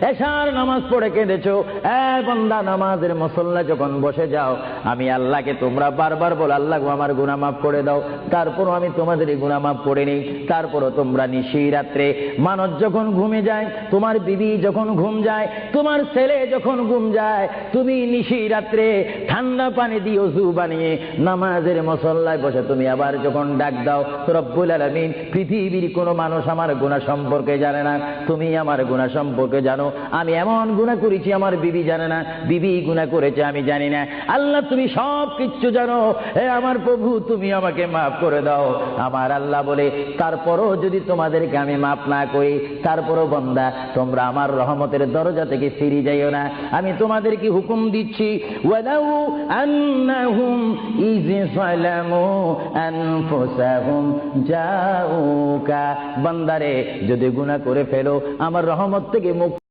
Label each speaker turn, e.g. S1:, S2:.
S1: এশার নামাজ পড়ে কেঁদেছো, বান্দা নামাজের মুসল্লা যখন বসে যাও, আমি আল্লাহকে তোমরা বারবার বল, আল্লাহ আমার গুনাহ মাফ করে দাও, তারপরও আমি তোমাদের এই গুনাহ মাফ করে নিই। তারপরও তোমরা নিশি রাত্রে, মানুষ যখন ঘুমে যায়, তোমার বিবি যখন ঘুম যায়, তোমার ছেলে যখন ঘুম যায়, তুমি নিশি রাত্রে ঠান্ডা পানি দিয়ে ওযু বানিয়ে নামাজের মুসল্লায় বসে তুমি আবার যখন ডাক দাও, রব্বুল আলামিন, পৃথিবীর কোনো মানুষ আমার গুনাহ সম্পর্কে জানে না, তুমি আমার গুনাহ সম্পর্কে জানো। আমি এমন গুনাহ করেছি আমার বিবি জানে না, বিবি গুনাহ করেছে আমি জানি না। আল্লাহ তুমি সব কিচ্ছু জানো, হে আমার প্রভু তুমি আমাকে মাফ করে দাও। আমার আল্লাহ বলে, তারপরও যদি তোমাদেরকে আমি মাফ না করি, তারপরও বান্দা তোমরা আমার রহমতের দরজা থেকে ফিরে যাইও না। আমি তোমাদেরকে হুকুম দিচ্ছি, ওয়ালাউ আন্নাহুম ইয যালামু আনফুসাহুম জাউকা, বান্দারে যদি গুনাহ করে ফেলো, আমার রহমত থেকে মুক্ত